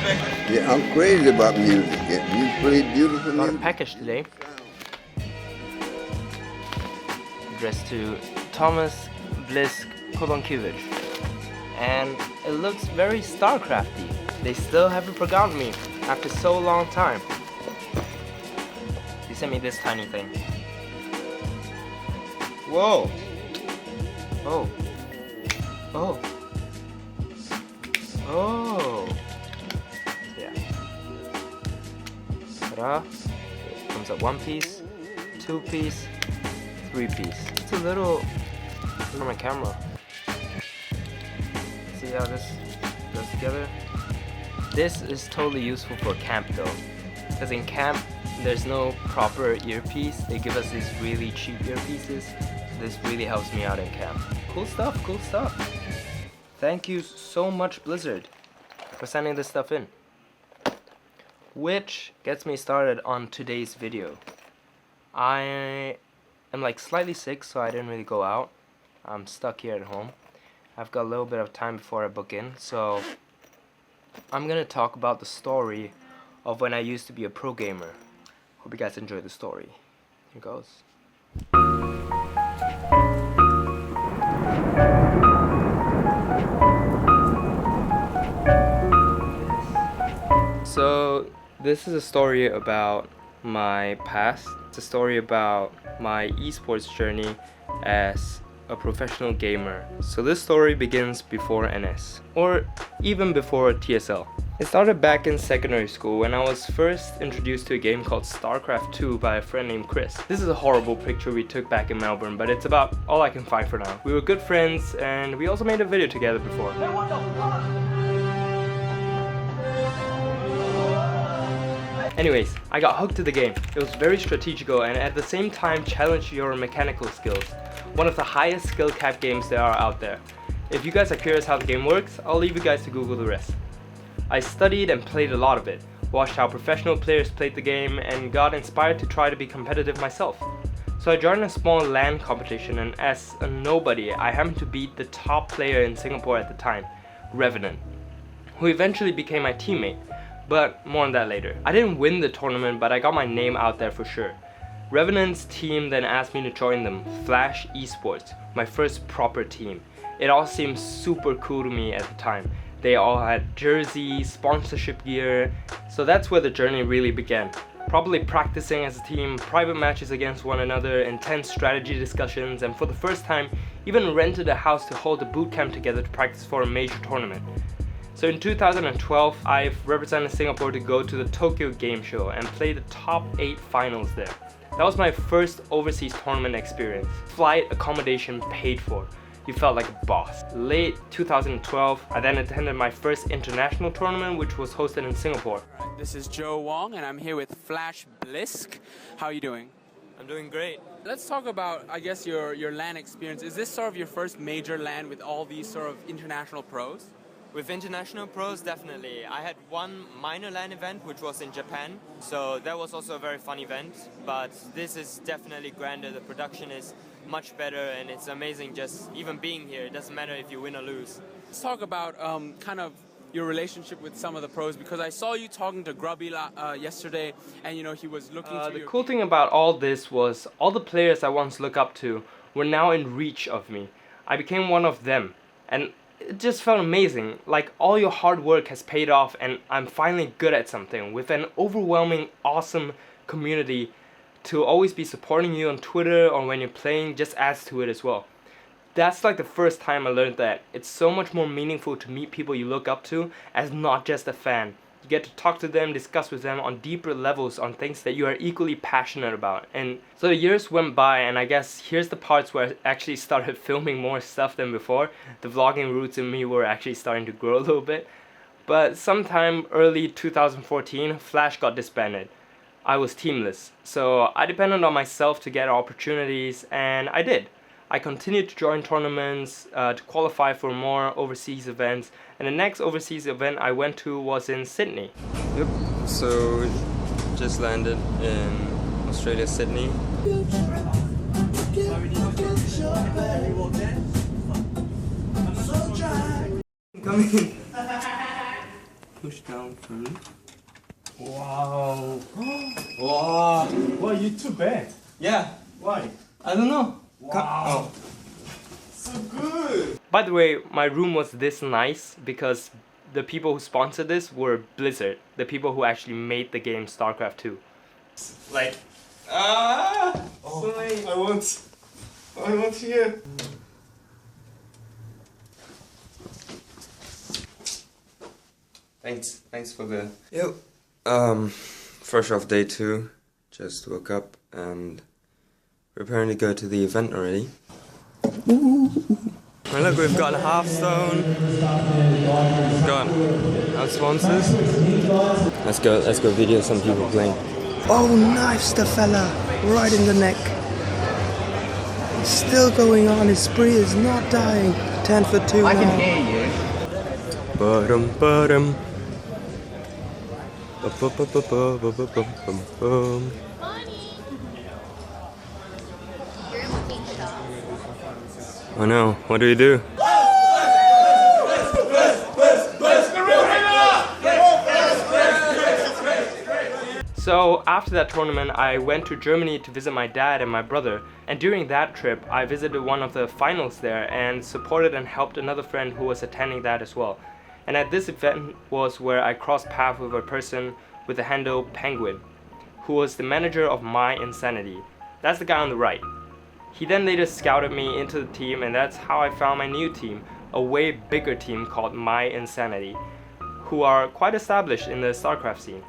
Yeah, I'm crazy about music. You play beautiful Got a music. package today addressed to Thomas BlysK, and it looks very StarCrafty. They still haven't forgotten me after so long time. They sent me this tiny thing. Whoa! Oh! Oh! Oh! Yeah. Ta-da! It comes up 1 piece, 2 piece, 3 piece. It's a little for my camera. See how this goes together? This is totally useful for camp though, because in camp there's no proper earpiece. They give us these really cheap earpieces. This really helps me out in camp. Cool stuff, cool stuff. Thank you so much, Blizzard, for sending this stuff in. Which gets me started on today's video. I am like slightly sick, so I didn't really go out. I'm stuck here at home. I've got a little bit of time before I book in, so I'm gonna talk about the story of when I used to be a pro gamer. Hope you guys enjoy the story. Here goes. So this is a story about my past. It's a story about my esports journey as a professional gamer. So this story begins before NS, or even before TSL. It started back in secondary school when I was first introduced to a game called StarCraft 2 by a friend named Chris. This is a horrible picture we took back in Melbourne, but it's about all I can find for now. We were good friends and we also made a video together before. Anyways, I got hooked to the game. It was very strategical and at the same time challenged your mechanical skills. One of the highest skill cap games there are out there. If you guys are curious how the game works, I'll leave you guys to Google the rest. I studied and played a lot of it, watched how professional players played the game and got inspired to try to be competitive myself. So I joined a small LAN competition and as a nobody, I happened to beat the top player in Singapore at the time, Revenant, who eventually became my teammate. But more on that later. I didn't win the tournament, but I got my name out there for sure. Revenant's team then asked me to join them, Flash Esports, my first proper team. It all seemed super cool to me at the time. They all had jerseys, sponsorship gear, so that's where the journey really began. Probably practicing as a team, private matches against one another, intense strategy discussions, and for the first time, even rented a house to hold a boot camp together to practice for a major tournament. So in 2012, I've represented Singapore to go to the Tokyo Game Show and play the top 8 finals there. That was my first overseas tournament experience. Flight, accommodation paid for. You felt like a boss. Late 2012, I then attended my first international tournament, which was hosted in Singapore. Alright, this is Joe Wong and I'm here with Flash BlysK. How are you doing? I'm doing great. Let's talk about, I guess, your LAN experience. Is this sort of your first major LAN with all these sort of international pros? With international pros, definitely. I had one minor LAN event, which was in Japan, so that was also a very fun event, but this is definitely grander. The production is much better and it's amazing just even being here. It doesn't matter if you win or lose. Let's talk about kind of your relationship with some of the pros, because I saw you talking to Grubby yesterday and he was looking The cool thing about all this was all the players I once looked up to were now in reach of me. I became one of them and it just felt amazing, like all your hard work has paid off and I'm finally good at something with an overwhelming awesome community to always be supporting you on Twitter or when you're playing just adds to it as well. That's like the first time I learned that it's so much more meaningful to meet people you look up to as not just a fan. You get to talk to them, discuss with them on deeper levels on things that you are equally passionate about. And so the years went by and I guess here's the parts where I actually started filming more stuff than before. The vlogging roots in me were actually starting to grow a little bit. But sometime early 2014, Flash got disbanded. I was teamless, so I depended on myself to get opportunities and I did. I continued to join tournaments, to qualify for more overseas events, and the next overseas event I went to was in Sydney. Yep, so just landed in Australia, Sydney. Come in. push down through. Wow. Wow. Why you too bad? Yeah. Why? I don't know. Wow. So good. By the way, my room was this nice because the people who sponsored this were Blizzard, the people who actually made the game StarCraft 2. Like, I want here. Thanks for the... Yo. Fresh off day 2, just woke up and preparing to go to the event already. And look, we've got Hearthstone. We've got our sponsors. Let's go video some people playing. Oh, knifes the fella right in the neck. Still going on, his spree is not dying. 10 for 2 now. I can hear you. Ba-dum. Oh no, what do we do? So after that tournament, I went to Germany to visit my dad and my brother, and during that trip I visited one of the finals there and supported and helped another friend who was attending that as well. And at this event was where I crossed paths with a person with the handle Penguin, who was the manager of My Insanity. That's the guy on the right. He then later scouted me into the team, and that's how I found my new team, a way bigger team called My Insanity, who are quite established in the StarCraft scene.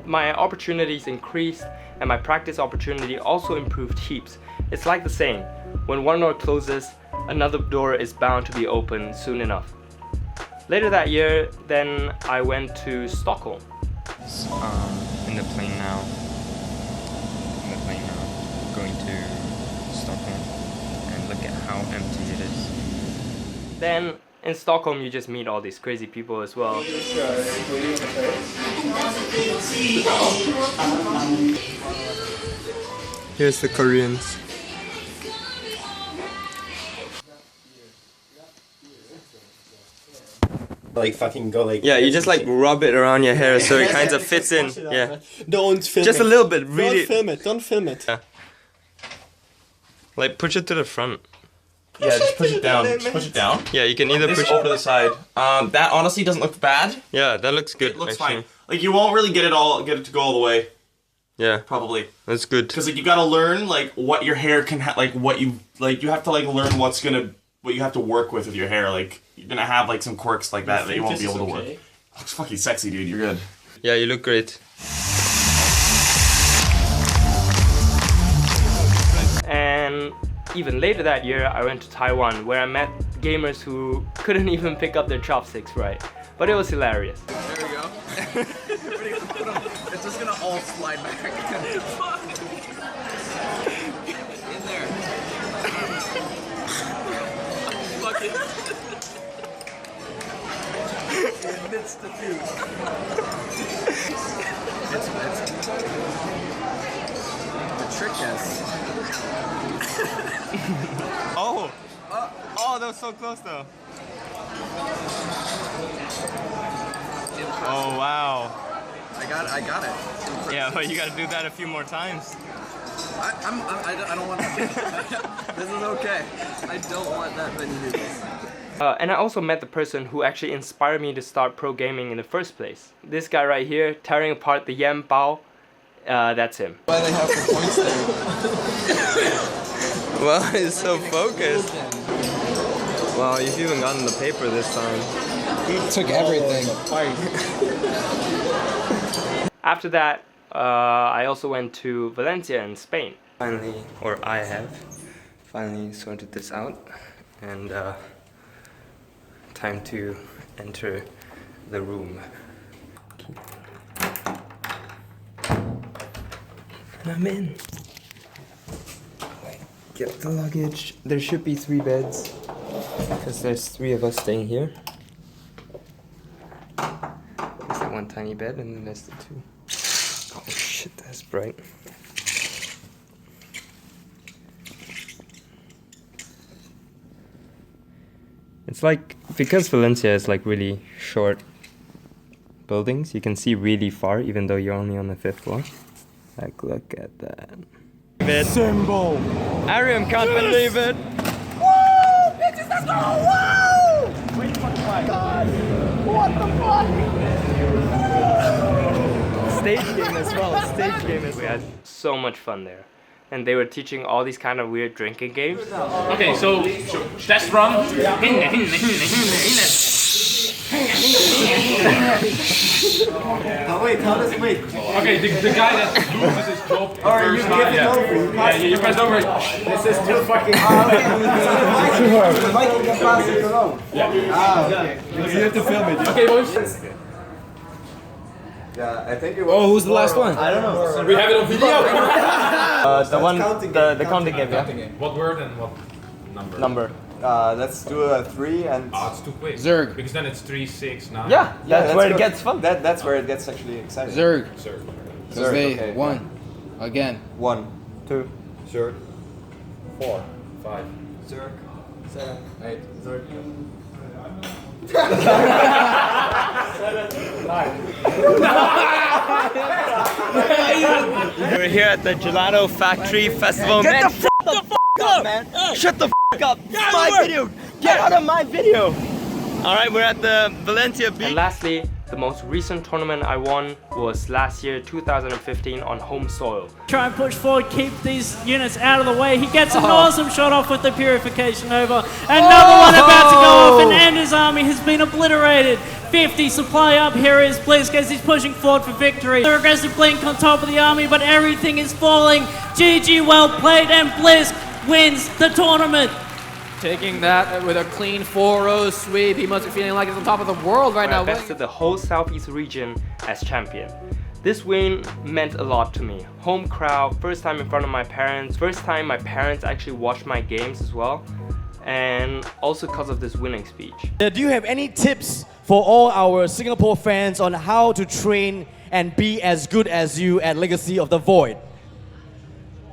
My opportunities increased and my practice opportunity also improved heaps. It's like the saying, when one door closes, another door is bound to be open soon enough. Later that year, then I went to Stockholm. In the plane now. Going to Stockholm, and look at how empty it is. Then in Stockholm you just meet all these crazy people as well. Here's the Koreans. Like fucking go like... Yeah, you just like rub it around your hair so it kind of fits in. Yeah. Don't film Just it. a little bit, really. Don't film it. Yeah. Like push it to the front. Yeah, just push it down. Just push it down. Yeah, you can either This push over to the side. That honestly doesn't look bad. Yeah, that looks good. It looks actually. fine. Like you won't really get it to go all the way. Yeah, Probably. that's good. Because like you gotta learn like what your hair can you have to like learn what you have to work with your hair. Like you're gonna have like some quirks like that you won't be able to work. Looks fucking sexy, dude. You're good. Yeah, you look great. And even later that year I went to Taiwan, where I met gamers who couldn't even pick up their chopsticks right. But it was hilarious. There we go. It's just gonna all slide back. In there. Fuck it. It admits the fuse. It's the trick is. Oh, that was so close though. Oh wow. I got it. Yeah, but you gotta do that a few more times. I don't want to. This is okay. I don't want that many noodles. And I also met the person who actually inspired me to start pro gaming in the first place. This guy right here, tearing apart the Yan Bao, that's him. Why they have the points there? Well, he's so focused. Wow, you've even gotten the paper this time. He took everything. After that, I also went to Valencia in Spain. Finally, or I have finally sorted this out, and time to enter the room. And I'm in. Get the luggage. There should be 3 beds, because there's 3 of us staying here. There's that one tiny bed, and then there's the 2. Oh shit, that's bright. It's like, because Valencia is like really short, buildings. You can see really far even though you're only on the 5th floor. Like, look at that. Symbol. Ariam can't believe it. Woo! Bitches, let's go! Woo! Wait for God! What the fuck? Stage game as well. Stage game as well. We had so much fun there. And they were teaching all these kind of weird drinking games. Okay, so test run. Wait, how does wait? Okay, the guy that loses his job Alright, you give it over. You press over. This is too fucking hard. The Viking can pass it alone. Ah, okay. You have to film it. Okay, boys. Yeah, I think it was. Oh, who's the last one? I don't know. We have it on video. The one, the counting game, yeah? What word and what number? Number. Let's do a 3 and... It's too quick. Zerg. Because then it's 3, 6, 9. Yeah, that's where it gets fun. That's where it gets actually exciting. Zerg. Sir. Because they okay. won. Again. 1, 2. Sir. 4, 5. Zerg, 7, 8, Zerg. We're here at the Gelato Factory Festival. Get the f up, man! Shut the f up! It's my video! Get out of my video! Alright, we're at the Valencia beach. And lastly, the most recent tournament I won was last year, 2015, on home soil. Try and push forward, keep these units out of the way. He gets an awesome shot off with the Purification Nova. Another one about to go off, and Ender's army has been obliterated. 50 supply up, here is BlysK as he's pushing forward for victory. The aggressive blink on top of the army, but everything is falling. GG, well played, and BlysK wins the tournament. Taking that with a clean 4-0 sweep. He must be feeling like he's on top of the world right now. I bested the whole Southeast region as champion. This win meant a lot to me. Home crowd, first time in front of my parents, first time my parents actually watched my games as well, and also because of this winning speech. Do you have any tips for all our Singapore fans on how to train and be as good as you at Legacy of the Void?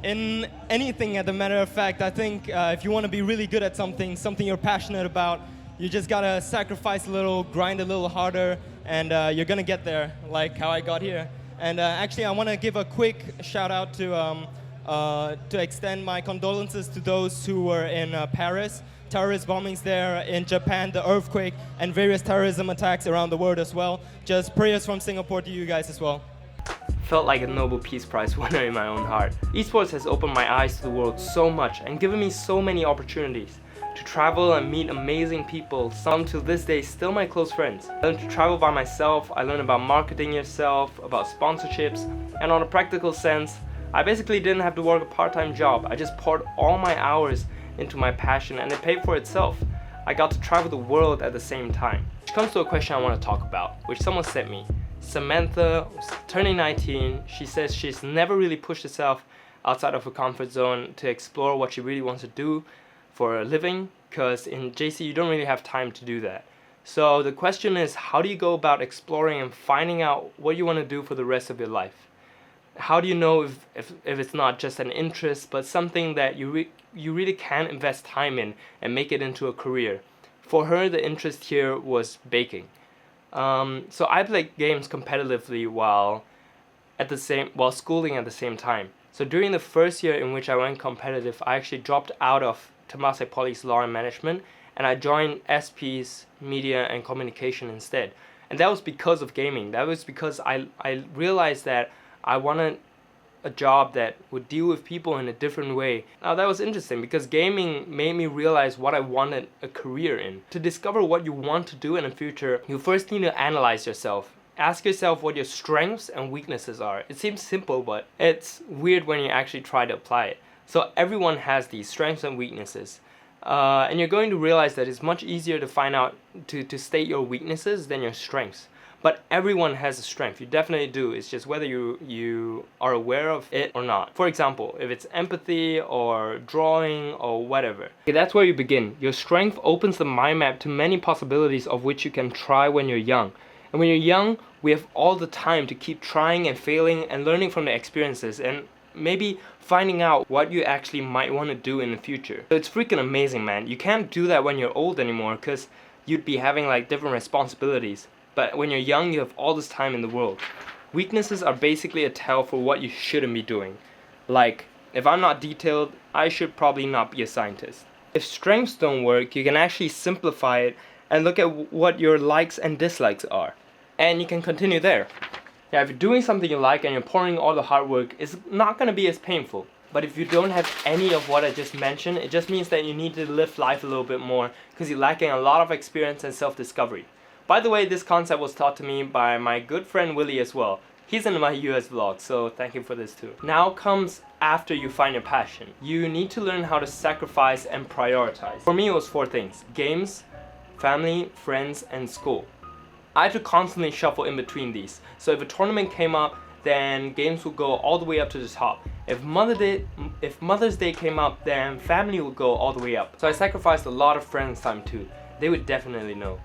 In anything, as a matter of fact, I think if you want to be really good at something you're passionate about, you just gotta sacrifice a little, grind a little harder, and you're gonna get there, like how I got here. And actually, I want to give a quick shout out to extend my condolences to those who were in Paris. Terrorist bombings there, in Japan, the earthquake, and various terrorism attacks around the world as well. Just prayers from Singapore to you guys as well. Felt like a Nobel Peace Prize winner in my own heart. Esports has opened my eyes to the world so much and given me so many opportunities to travel and meet amazing people, some to this day still my close friends. I learned to travel by myself, I learned about marketing yourself, about sponsorships, and on a practical sense, I basically didn't have to work a part-time job. I just poured all my hours into my passion and it paid for itself. I got to travel the world at the same time. Which comes to a question I want to talk about, which someone sent me. Samantha, turning 19, she says she's never really pushed herself outside of her comfort zone to explore what she really wants to do for a living, because in JC you don't really have time to do that. So the question is, how do you go about exploring and finding out what you want to do for the rest of your life? How do you know if it's not just an interest, but something that you really can invest time in and make it into a career? For her, the interest here was baking. So I played games competitively while schooling at the same time. So during the first year in which I went competitive, I actually dropped out of Temasek Poly's Law and Management and I joined SP's Media and Communication instead. And that was because of gaming. That was because I realized that I wanted a job that would deal with people in a different way. Now that was interesting because gaming made me realize what I wanted a career in. To discover what you want to do in the future, you first need to analyze yourself. Ask yourself what your strengths and weaknesses are. It seems simple, but it's weird when you actually try to apply it. So everyone has these strengths and weaknesses. And you're going to realize that it's much easier to find out, to state your weaknesses than your strengths. But everyone has a strength, you definitely do. It's just whether you are aware of it or not. For example, if it's empathy or drawing or whatever. Okay, that's where you begin. Your strength opens the mind map to many possibilities of which you can try when you're young. And when you're young, we have all the time to keep trying and failing and learning from the experiences and maybe finding out what you actually might want to do in the future. So it's freaking amazing, man. You can't do that when you're old anymore because you'd be having like different responsibilities. But when you're young, you have all this time in the world. Weaknesses are basically a tell for what you shouldn't be doing. Like, if I'm not detailed, I should probably not be a scientist. If strengths don't work, you can actually simplify it and look at what your likes and dislikes are. And you can continue there. Yeah, if you're doing something you like and you're pouring all the hard work, it's not going to be as painful. But if you don't have any of what I just mentioned, it just means that you need to live life a little bit more because you're lacking a lot of experience and self-discovery. By the way, this concept was taught to me by my good friend Willie as well. He's in my US vlog, so thank you for this too. Now comes after you find your passion. You need to learn how to sacrifice and prioritize. For me, it was 4 things: games, family, friends, and school. I had to constantly shuffle in between these. So if a tournament came up, then games would go all the way up to the top. If Mother's Day came up, then family would go all the way up. So I sacrificed a lot of friends' time too. They would definitely know.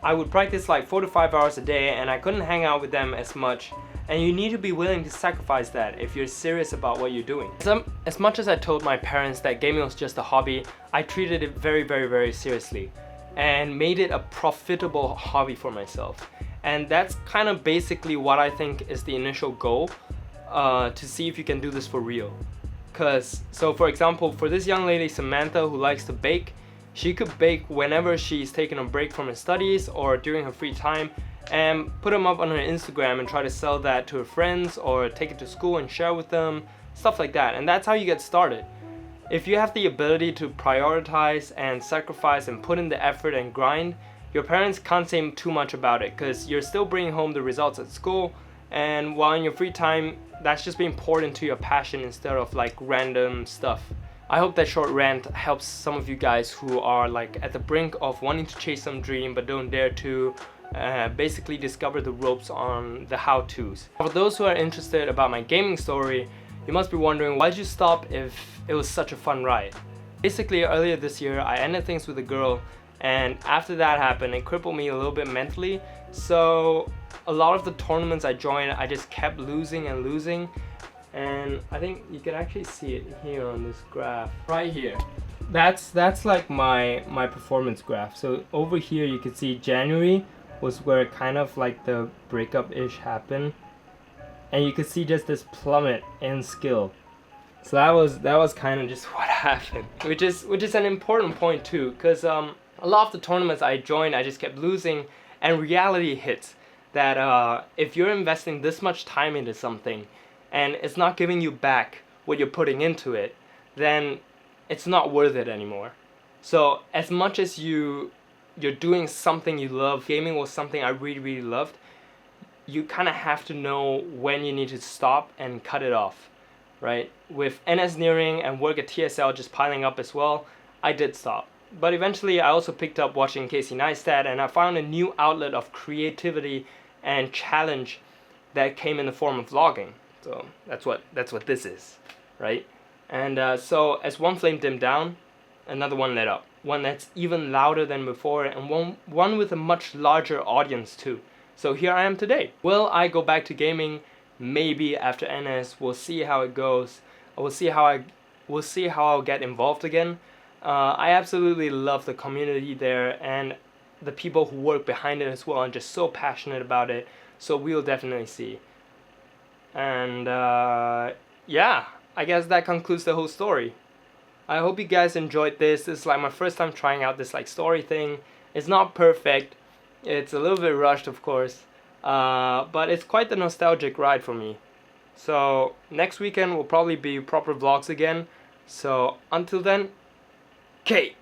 I would practice like 4 to 5 hours a day and I couldn't hang out with them as much. And you need to be willing to sacrifice that if you're serious about what you're doing. As much as I told my parents that gaming was just a hobby, I treated it very, very, very seriously and made it a profitable hobby for myself. And that's kind of basically what I think is the initial goal, to see if you can do this for real. So for example, for this young lady Samantha who likes to bake, she could bake whenever she's taking a break from her studies or during her free time and put them up on her Instagram and try to sell that to her friends or take it to school and share with them, stuff like that. And that's how you get started. If you have the ability to prioritize and sacrifice and put in the effort and grind, your parents can't say too much about it because you're still bringing home the results at school, and while in your free time, that's just being poured into your passion instead of like random stuff. I hope that short rant helps some of you guys who are like at the brink of wanting to chase some dream but don't dare to basically discover the ropes on the how-tos. For those who are interested about my gaming story, you must be wondering, why did you stop if it was such a fun ride? Basically, earlier this year, I ended things with a girl, and after that happened, it crippled me a little bit mentally. So a lot of the tournaments I joined, I just kept losing and losing. And I think you can actually see it here on this graph, right here. That's like my performance graph. So over here you can see January was where kind of like the breakup-ish happened. And you can see just this plummet in skill. So that was kind of just what happened, which is an important point too, because a lot of the tournaments I joined, I just kept losing, and reality hits that if you're investing this much time into something and it's not giving you back what you're putting into it, then it's not worth it anymore. So as much as you're doing something you love, gaming was something I really, really loved, you kind of have to know when you need to stop and cut it off, right? With NS nearing and work at TSL just piling up as well, I did stop. But eventually I also picked up watching Casey Neistat, and I found a new outlet of creativity and challenge that came in the form of vlogging. So that's what this is, right? And so as one flame dimmed down, another one lit up. One that's even louder than before, and one with a much larger audience too. So here I am today. Will I go back to gaming? Maybe after NS. We'll see how it goes. We'll see how I'll get involved again. I absolutely love the community there and the people who work behind it as well, and just so passionate about it. So we'll definitely see. And yeah, I guess that concludes the whole story. I hope you guys enjoyed this. This is like my first time trying out this like story thing. It's not perfect. It's a little bit rushed, of course, but it's quite the nostalgic ride for me. So next weekend will probably be proper vlogs again. So until then, K.